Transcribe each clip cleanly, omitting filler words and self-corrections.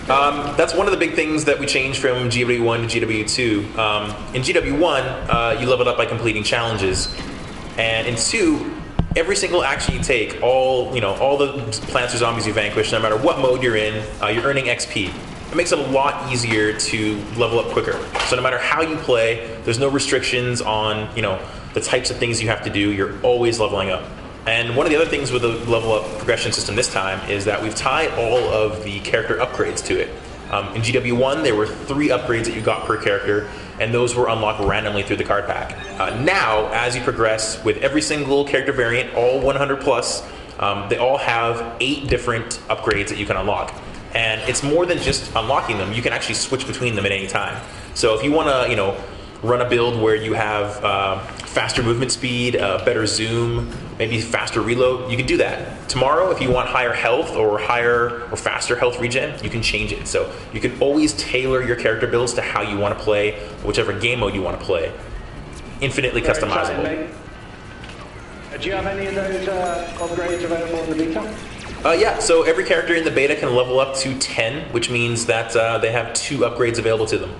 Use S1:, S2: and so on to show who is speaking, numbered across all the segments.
S1: That's one of the big things that we changed from GW1 to GW2. In GW1, you leveled up by completing challenges, and in 2, every single action you take, all the plants or zombies you vanquish, no matter what mode you're in, you're earning XP. It makes it a lot easier to level up quicker. So no matter how you play, there's no restrictions on the types of things you have to do. You're always leveling up. And one of the other things with the level up progression system this time is that we've tied all of the character upgrades to it. In GW1, there were 3 upgrades that you got per character, and those were unlocked randomly through the card pack. Now, as you progress with every single character variant, all 100 plus, they all have 8 different upgrades that you can unlock. And it's more than just unlocking them. You can actually switch between them at any time. So if you want to, run a build where you have faster movement speed, better zoom, maybe faster reload, you can do that. Tomorrow, if you want higher health or faster health regen, you can change it. So you can always tailor your character builds to how you want to play, whichever game mode you want to play. Infinitely customizable.
S2: Do you have any of those upgrades available in the beta?
S1: Yeah, so every character in the beta can level up to 10, which means that they have 2 upgrades available to them.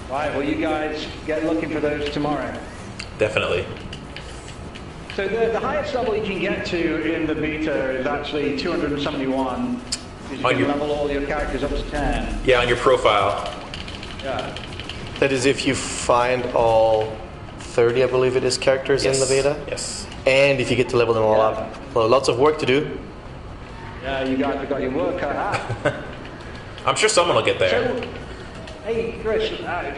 S2: Right, well, you guys get looking for those tomorrow.
S1: Definitely.
S2: So the highest level you can get to in the beta is actually 271. You can level all your characters up to 10.
S1: Yeah, on your profile.
S2: Yeah.
S3: That is if you find all 30, I believe it is, characters in the beta.
S1: Yes.
S3: And if you get to level them all up. Well, lots of work to do.
S2: Yeah, you guys have got your work cut out.
S1: I'm sure someone will get there.
S2: So, hey, Chris,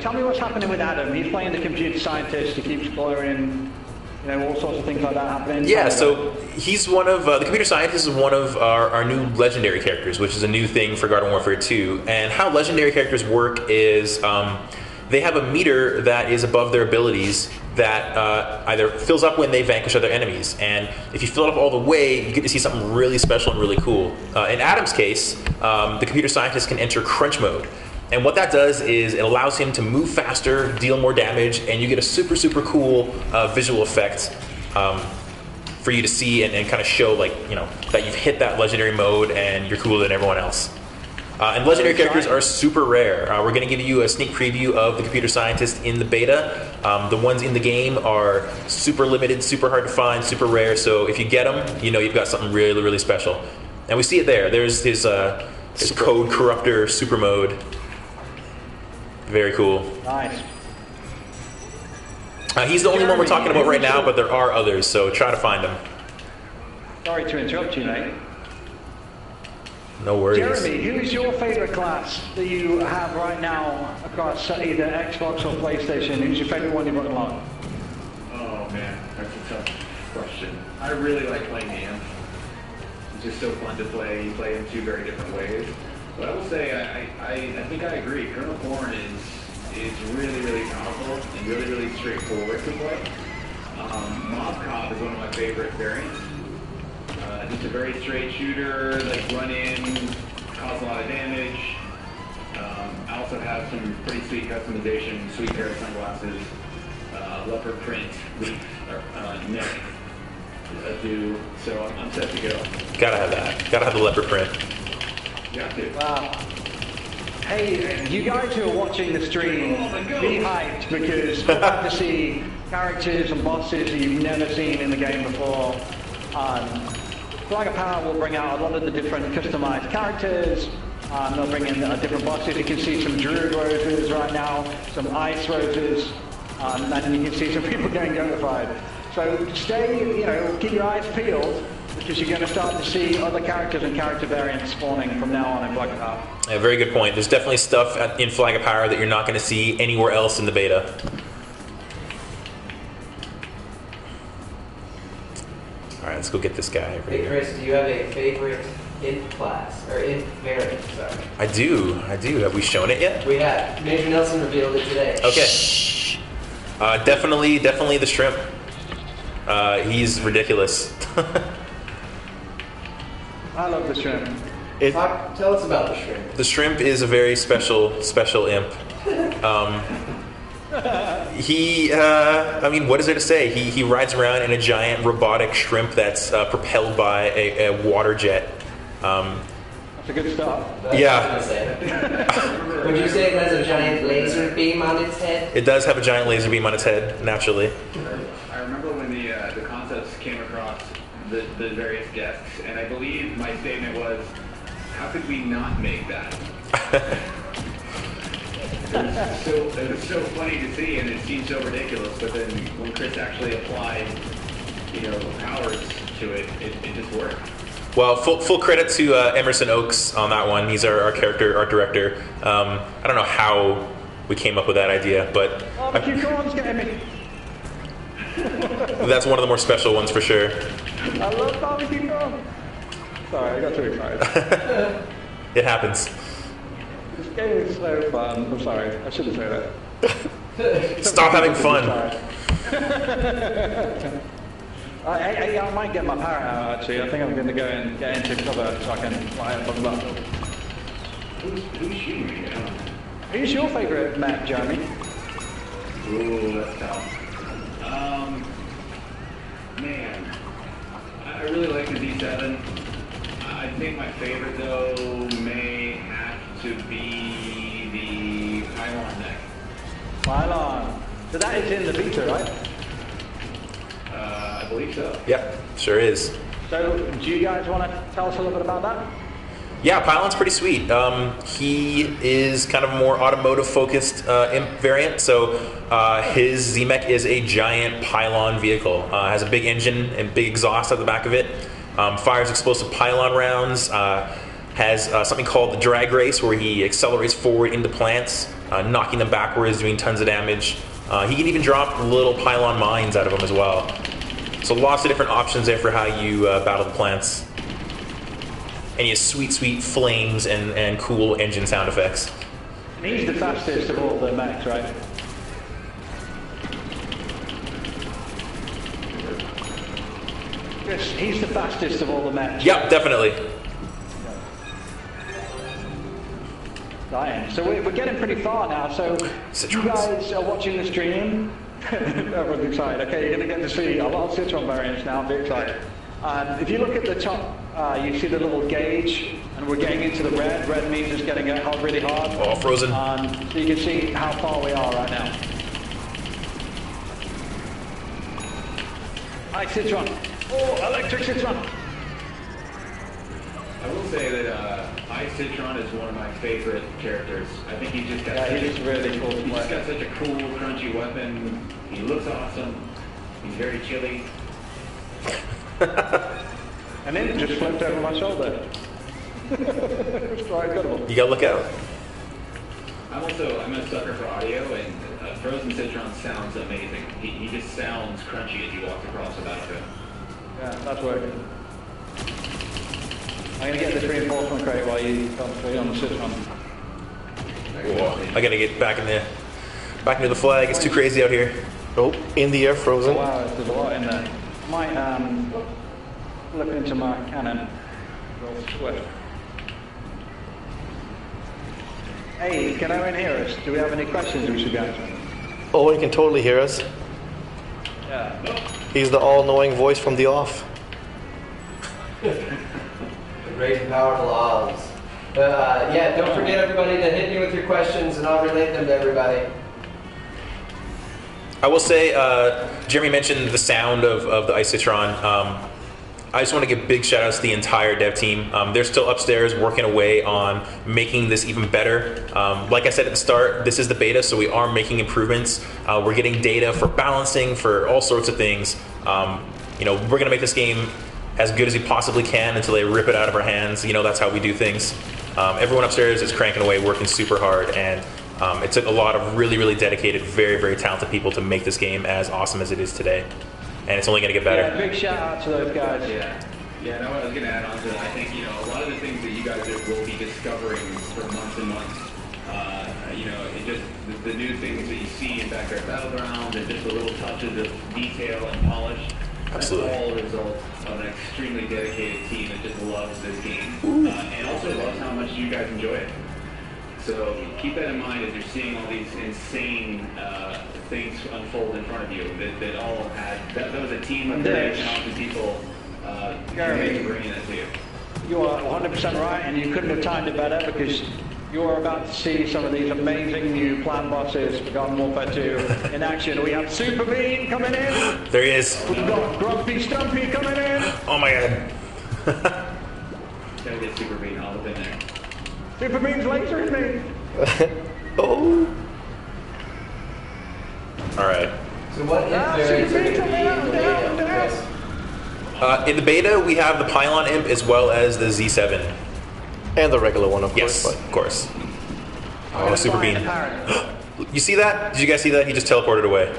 S2: tell me what's happening with Adam. He's playing the computer scientist. He keeps exploring, all sorts of things like that happening.
S1: Yeah, so he's one of, the computer scientist is one of our new legendary characters, which is a new thing for Garden Warfare 2. And how legendary characters work is they have a meter that is above their abilities that either fills up when they vanquish other enemies. And if you fill it up all the way, you get to see something really special and really cool. In Adam's case, the computer scientist can enter crunch mode. And what that does is it allows him to move faster, deal more damage, and you get a super, super cool visual effect for you to see and kind of show that you've hit that legendary mode and you're cooler than everyone else. And legendary characters are super rare. We're going to give you a sneak preview of the computer scientist in the beta. The ones in the game are super limited, super hard to find, super rare. So if you get them, you've got something really, really special. And we see it there. There's his Code Corruptor super mode. Very cool.
S2: Nice.
S1: He's the only one we're talking about right now, but there are others, so try to find them.
S2: Sorry to interrupt you, mate.
S1: No worries.
S2: Jeremy, who is your favorite class that you have right now across either Xbox or PlayStation? Who's your favorite one you've got along?
S4: Oh man, that's a tough question. I really like playing Am. It's just so fun to play. You play in 2 very different ways. But I will say, I think I agree. Colonel Thorn is really, really powerful and really, really straightforward to play. Mob Cop is one of my favorite variants. Just a very straight shooter, run in, cause a lot of damage. I also have some pretty sweet customization, sweet pair of sunglasses, leopard print, neck, so I'm set to go.
S1: Gotta have that. Gotta have the leopard print.
S2: Wow. Hey, you guys who are watching the stream, be hyped because you're about to see characters and bosses that you've never seen in the game before. Flag of Power will bring out a lot of the different customized characters. They'll bring in different bosses. You can see some Druid Roses right now, some Ice Roses, and you can see some people getting notified. So stay, keep your eyes peeled, because you're going to start to see other characters and character variants spawning from now on in Flag of Power.
S1: Yeah, very good point. There's definitely stuff in Flag of Power that you're not going to see anywhere else in the beta. Alright, let's go get this guy over here.
S5: Hey Chris, do you have a favorite imp class, or imp variant, sorry?
S1: I do. Have we shown it yet?
S5: We have. Major Nelson revealed it today.
S1: Okay. Definitely the shrimp. He's ridiculous.
S2: I love the shrimp.
S5: Tell us about the shrimp.
S1: The shrimp is a very special imp. What is there to say? He rides around in a giant robotic shrimp that's propelled by a water jet.
S2: That's a good start.
S1: Yeah.
S5: Would you say it has a giant laser beam on its head?
S1: It does have a giant laser beam on its head, naturally.
S4: I remember when the concepts came across the various desks, and I believe my statement was, how could we not make that? It was so funny to see, and it seemed so ridiculous, but then when Chris actually applied, powers to it, it just worked.
S1: Well, full credit to Emerson Oakes on that one. He's our character, art director. I don't know how we came up with that idea, but
S2: Barbecue corn's getting me.
S1: that's one of the more special ones for sure.
S2: I love barbecue corn. Sorry, I got too excited.
S1: It happens.
S2: This game is so fun. I'm sorry, I shouldn't say that.
S1: Stop having fun.
S2: I might get my parrot out actually. I think I'm going to go and get into cover so I can fly up on the battle.
S4: Who's shooting me now?
S2: Who's your favourite map, Jeremy?
S4: Ooh, that's tough. Man, I really like the D7. I think my favorite though may have to be the pylon neck.
S2: Pylon. So that is in the beta, right?
S4: I believe so.
S1: Yep, sure is.
S2: So, do you guys want to tell us a little bit about that?
S1: Yeah, Pylon's pretty sweet. He is kind of more automotive-focused imp variant, so his Z-Mech is a giant pylon vehicle. Has a big engine and big exhaust at the back of it. Fires explosive pylon rounds. Has something called the drag race, where he accelerates forward into plants, knocking them backwards, doing tons of damage. He can even drop little pylon mines out of them as well. So lots of different options there for how you battle the plants. And he has sweet, sweet flames and cool engine sound effects.
S2: And he's the fastest of all the mechs, right? Yes, he's the fastest of all the mechs.
S1: Yep, definitely.
S2: Right. So we're getting pretty far now. So you guys are watching the stream. Everyone's excited. Okay, you're going to get to see a lot of Citron variants now. Be excited. If you look at the top, you see the little gauge, and we're getting into the red. Red means it's getting really hard.
S1: Oh, frozen.
S2: So you can see how far we are right now. Hi, Citron. Oh, electric Citron.
S4: I will say that Ice Citron is one of my favorite characters. I think he just got
S2: he's really cool.
S4: He's just got such a cool, crunchy weapon. He looks awesome. He's very chilly.
S2: And then it just flipped over my shoulder. It's quite incredible.
S1: You gotta look out.
S4: I'm a sucker for audio, and Frozen Citron sounds amazing. He just sounds crunchy as he walks across the battlefield.
S2: Yeah, that's working. I'm going to get this reinforcement crate while you concentrate on the Citron.
S1: Whoa. I gotta get back into the flag. It's too crazy out here.
S3: Oh, in the air, frozen.
S2: Oh, wow, there's a lot in there. Might flip into my cannon. Real swift. Hey, can Owen hear us? Do we have any questions we should be answering?
S3: Owen can totally hear us.
S2: Yeah.
S3: He's the all-knowing voice from the off.
S5: Great and powerful Oz. Yeah, don't forget everybody to hit me with your questions and I'll relate them to everybody.
S1: I will say, Jeremy mentioned the sound of the Ice Citron. I just want to give big shout outs to the entire dev team. They're still upstairs working away on making this even better. Like I said at the start, this is the beta, so we are making improvements. We're getting data for balancing, for all sorts of things. We're going to make this game as good as we possibly can until they rip it out of our hands. That's how we do things. Everyone upstairs is cranking away, working super hard, and it took a lot of really, really dedicated, very, very talented people to make this game as awesome as it is today. And it's only going to get better.
S2: Yeah, big shout out to those guys.
S4: Yeah, no, I was going to add on to that. I think, a lot of the things that you guys will be discovering for months and months, it just, the new things that you see in Backyard Battleground and just the little touches of detail and polish,
S1: Absolutely.
S4: That's all a result of an extremely dedicated team that just loves this game. And also loves how much you guys enjoy it. So keep that in mind as you're seeing all these insane things unfold in front of you. That all had that was a team of very talented people bringing that to you.
S2: You are 100% right, and you couldn't have timed it better because you're about to see some of these amazing new plant bosses for Garden Warfare 2 in action. We have Super Bean coming in.
S1: There he is.
S2: We've got Grumpy Stumpy coming in.
S1: Oh my god.
S4: Gotta get Super Bean all up in there.
S2: Super Bean's lasering me.
S3: Oh.
S1: All right.
S5: So what is variants are going to be in the beta, Chris?
S1: In the beta, we have the Pylon Imp as well as the Z7.
S3: And the regular one, of
S1: Yes,
S3: course.
S1: of course.
S2: I'm
S1: Oh, Super
S2: gonna
S1: Bean.
S2: find a parrot.
S1: You see that? Did you guys see that? He just teleported away.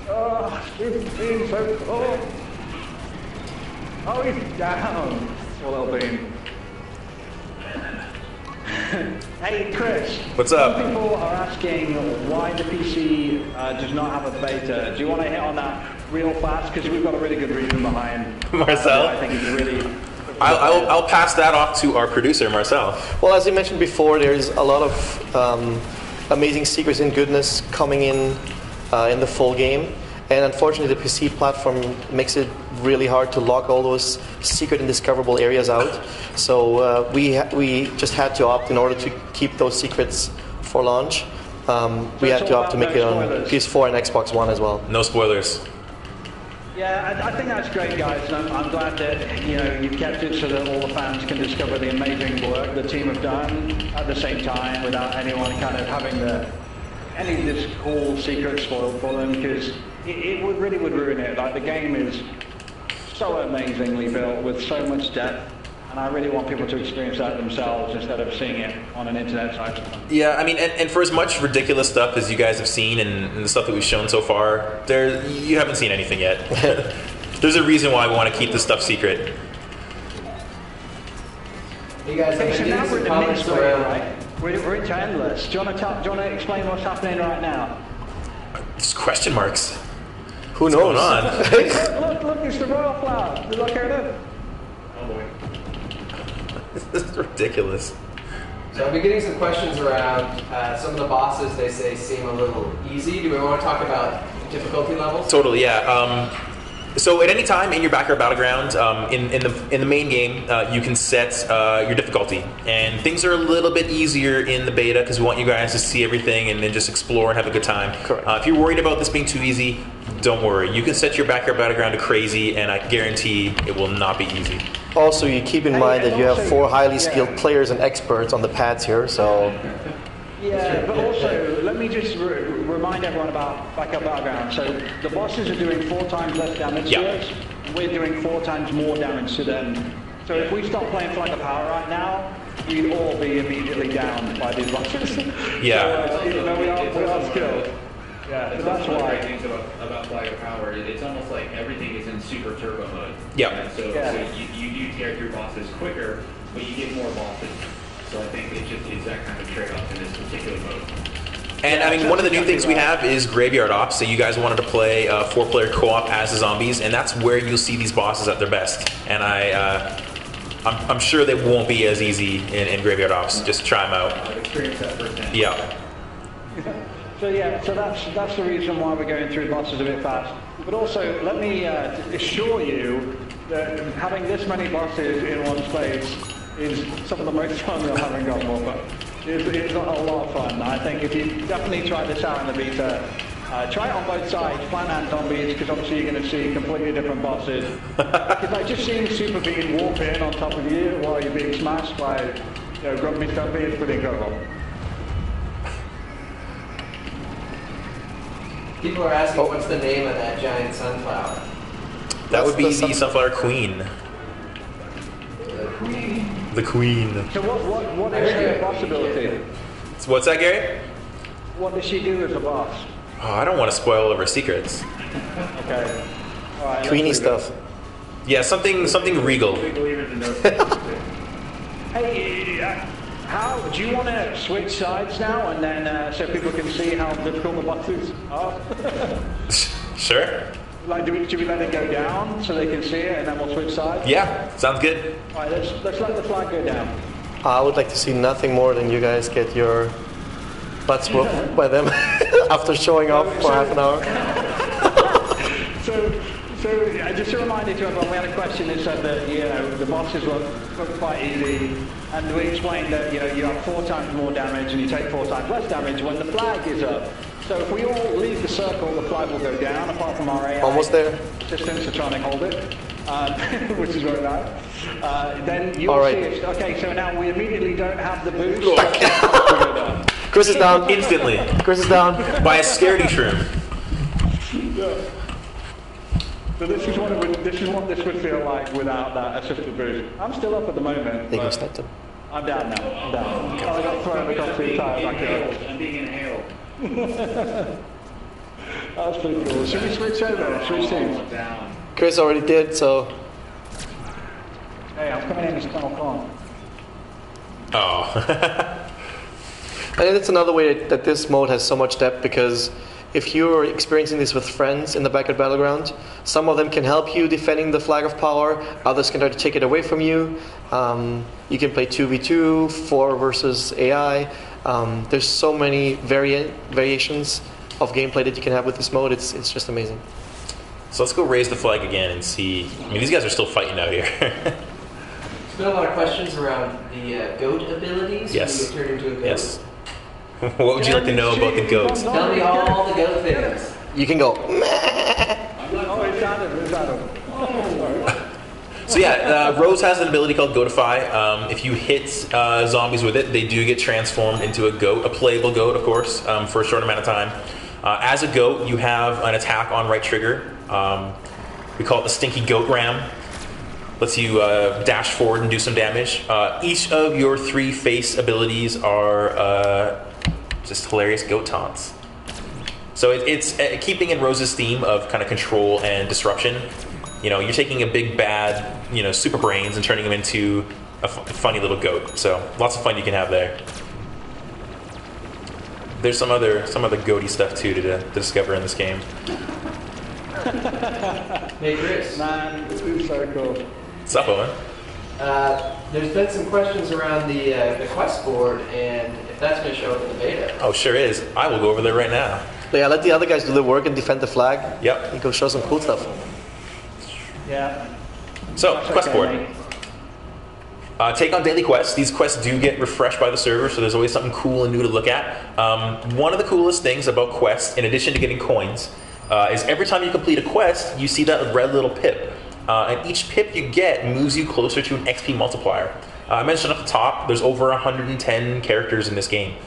S2: Oh, Super Bean, oh, he's down. Poor little Bean. Hey, Chris.
S1: What's up?
S2: Some people are asking why the PC does not have a beta. Do you want to hit on that real fast? Because we've got a really good reason behind.
S1: Marcel?
S2: I think it's really.
S1: I'll pass that off to our producer, Marcel.
S3: Well, as you mentioned before, there's a lot of amazing secrets and goodness coming in the full game. And unfortunately, the PC platform makes it really hard to lock all those secret and discoverable areas out. So we just had to opt in order to keep those secrets for launch. We had to opt to make it on PS4 and Xbox One as well.
S1: No spoilers.
S2: Yeah, I think that's great, guys. And I'm glad that you've kept it so that all the fans can discover the amazing work the team have done at the same time without anyone kind of having any of this cool secret spoiled for them, because it really would ruin it. Like, the game is so amazingly built with so much depth, and I really want people to experience that themselves instead of seeing it on an internet site.
S1: Yeah, I mean, and for as much ridiculous stuff as you guys have seen and the stuff that we've shown so far, you haven't seen anything yet. There's a reason why we want to keep this stuff secret.
S5: You guys have
S2: So
S5: been
S2: now
S5: doing
S2: we're in
S5: some
S2: the
S5: comments
S2: mid
S5: around.
S2: right? We're into Endless. Do you want to explain what's happening right now?
S1: Just question marks.
S3: Who
S1: What's
S3: knows?
S1: going on?
S2: Look, it's the Royal Flower. Look at it.
S4: Oh boy.
S1: This is ridiculous.
S5: So I've been getting some questions around some of the bosses. They say seem a little easy. Do we want to talk about difficulty levels?
S1: Totally, yeah. So at any time in your backyard battleground, in the main game, you can set your difficulty, and things are a little bit easier in the beta because we want you guys to see everything and then just explore and have a good time.
S3: Correct.
S1: If you're worried about this being too easy, don't worry. You can set your backyard battleground to crazy, and I guarantee it will not be easy.
S3: Also, you keep in mind that you have
S2: also-
S3: 4 highly
S2: yeah.
S3: skilled players and experts on the pads here, so
S2: Yeah, but also, let me just remind everyone about Backup Battleground. So the bosses are doing 4 times less damage
S1: Yeah.
S2: to us. We're doing 4 times more damage to them. So if we stop playing Flag of Power right now, we'd all be immediately down by these bosses.
S1: Yeah.
S2: So, even though we are skilled. Yeah, so that's
S4: One of the great
S2: why.
S4: things about Flag of Power, it's almost like everything is in super turbo mode.
S1: Yeah.
S4: And so you do tear through bosses quicker, but you get more bosses. So I think it's that kind of trade-off in this particular mode.
S1: And I mean, one of the new things we have is Graveyard Ops. So you guys wanted to play 4-player co-op as the zombies, and that's where you'll see these bosses at their best. And I'm sure they won't be as easy in Graveyard Ops. Just try them out.
S4: I've experienced that firsthand.
S1: Yeah.
S2: So yeah, so that's the reason why we're going through bosses a bit fast. But also, let me assure you that having this many bosses in one space is some of the most fun you'll have in Garden Warfare. It's a lot of fun. I think if you definitely try this out in the beta, try it on both sides, plant and zombies, because obviously you're going to see completely different bosses. Because like just seeing Super Bean warp in on top of you while you're being smashed by Grumpy Stumpy is pretty incredible.
S5: People are asking what's the name of that giant sunflower?
S1: That would be
S3: That's the
S1: the Sunflower Queen. The Queen.
S2: So what is her boss ability?
S1: So what's that, Gary?
S2: What does she do as a boss?
S1: Oh, I don't want to spoil all of her secrets.
S2: Okay. All right,
S3: Queenie
S2: let's leave it.
S3: stuff.
S1: Yeah, something regal.
S4: Big believers in those.
S2: Hey, how do you want to switch sides now, and then so people can see how difficult the bosses are?
S1: Sure.
S2: Like, should we let it go down so they can see it, and then we'll switch sides?
S1: Yeah, sounds good.
S2: All right, let's let the flag go down.
S3: I would like to see nothing more than you guys get your butts whooped by them after showing off for half an hour.
S2: So just a reminder to everyone, we had a question that said that the bosses look quite easy, and we explained that you have 4 times more damage and you take 4 times less damage when the flag is up. So if we all leave the circle, the flag will go down, apart from our AI
S3: Almost there.
S2: systems to try and hold it, which is very nice. Then you'll see it. Okay, so now we immediately don't have the boost.
S3: Chris is down.
S1: Instantly.
S3: Chris is down.
S1: By a scaredy shroom.
S2: Yeah. So this is what this would feel like without that assisted boost. I'm still up at the moment.
S3: They go step them.
S2: I'm down now. I'm down. I got thrown across the entire back here.
S4: I'm being inhaled.
S2: That's pretty cool. Should we switch over? Switch teams?
S4: Down.
S3: Chris already did, so.
S2: Hey, I'm coming in as Colonel Khan.
S1: Oh.
S3: I think that's another way that this mode has so much depth, because if you're experiencing this with friends in the back at Battleground, some of them can help you defending the flag of power, others can try to take it away from you. You can play 2v2, 4 versus AI. There's so many variations of gameplay that you can have with this mode. It's just amazing.
S1: So let's go raise the flag again and see. I mean, these guys are still fighting out here.
S5: There's been a lot of questions around the goat abilities.
S1: Yes.
S5: When you turn into a goat.
S1: Yes. What would you like to know about the goats?
S5: Tell me all the goat things.
S3: You can go.
S2: Oh, it's Adam.
S1: So yeah, Rose has an ability called Goatify. If you hit zombies with it, they do get transformed into a goat, a playable goat, of course, for a short amount of time. As a goat, you have an attack on right trigger. We call it the Stinky Goat Ram. Lets you dash forward and do some damage. Each of your 3 face abilities are just hilarious goat taunts. So it's keeping in Rose's theme of kind of control and disruption. You're taking a big bad, super brains and turning them into a funny little goat. So lots of fun you can have there. There's some other goaty stuff too to discover in this game.
S5: Hey Chris.
S2: Man, this is so cool.
S1: What's up, Owen?
S5: There's been some questions around the quest board and if that's going to show up in the beta.
S1: Oh, sure is. I will go over there right now.
S3: Yeah, let the other guys do the work and defend the flag.
S1: Yep.
S3: And go show some cool stuff.
S2: Yeah.
S1: So,
S2: That's
S1: quest
S2: okay,
S1: board.
S2: mate.
S1: Take on daily quests. These quests do get refreshed by the server, so there's always something cool and new to look at. One of the coolest things about quests, in addition to getting coins, is every time you complete a quest, you see that red little pip. And each pip you get moves you closer to an XP multiplier. I mentioned at the top, there's over 110 characters in this game.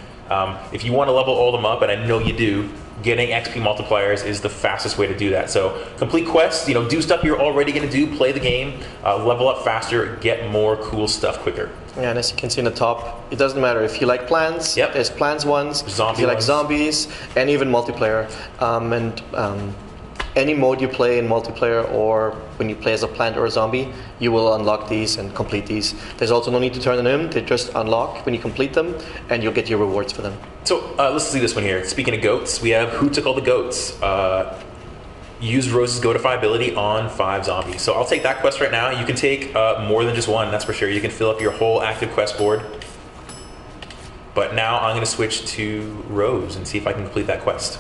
S1: If you want to level all of them up, and I know you do, getting XP multipliers is the fastest way to do that. So complete quests, do stuff you're already going to do, play the game, level up faster, get more cool stuff quicker.
S3: Yeah, and as you can see in the top, it doesn't matter if you like plants.
S1: Yep.
S3: There's plants ones.
S1: Zombie
S3: if you like
S1: ones.
S3: zombies, and even multiplayer. Any mode you play in multiplayer, or when you play as a plant or a zombie, you will unlock these and complete these. There's also no need to turn them in. They just unlock when you complete them, and you'll get your rewards for them.
S1: So let's see this one here. Speaking of goats, we have Who Took All the Goats. Use Rose's Goatify ability on 5 zombies. So I'll take that quest right now. You can take more than just one, that's for sure. You can fill up your whole active quest board. But now I'm going to switch to Rose and see if I can complete that quest.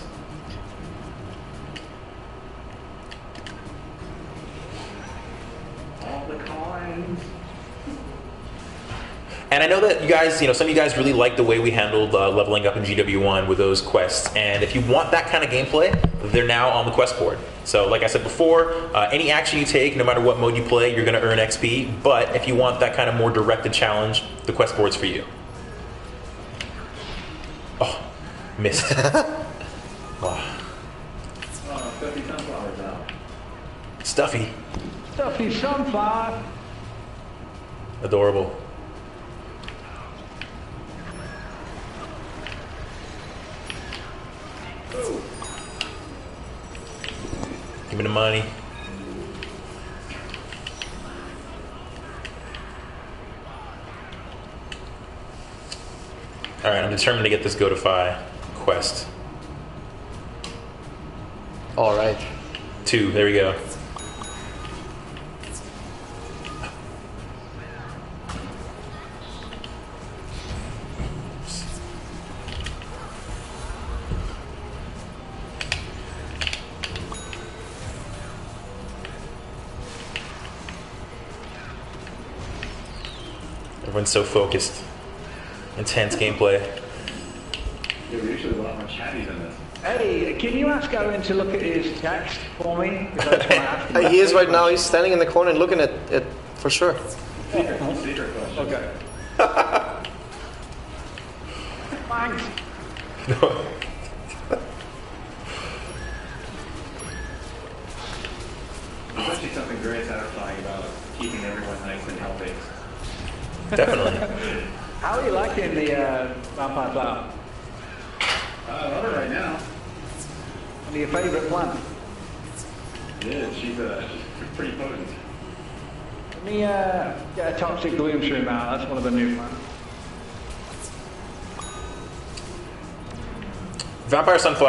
S1: And I know that you guys, some of you guys really like the way we handled leveling up in GW1 with those quests. And if you want that kind of gameplay, they're now on the quest board. So like I said before, any action you take, no matter what mode you play, you're going to earn XP. But if you want that kind of more directed challenge, the quest board's for you. Oh, missed. Wow.
S4: Oh, Stuffy Sunflower's out.
S1: Stuffy.
S2: Stuffy Sunflower.
S1: Adorable. Give me the money. Alright, I'm determined to get this Goatify quest.
S3: Alright.
S1: 2, there we go. Everyone's so focused. Intense gameplay.
S4: Yeah, we're usually a lot more chatty than this.
S2: Hey, can you ask Owen to look at his text for me? Because I just want to ask him
S3: He is right now. He's standing in the corner and looking at it for sure.
S4: Secret question.
S2: Okay. Thanks.
S4: There's actually something very satisfying about keeping everyone nice and healthy.
S1: Definitely.
S2: How are you liking the Vampire Flower?
S4: I love her right now.
S2: One of your favourite plants?
S4: Yeah, she's pretty potent.
S2: Let me get a Toxic Gloom Shroom out. That's one of the new plants.
S1: Vampire Sunflower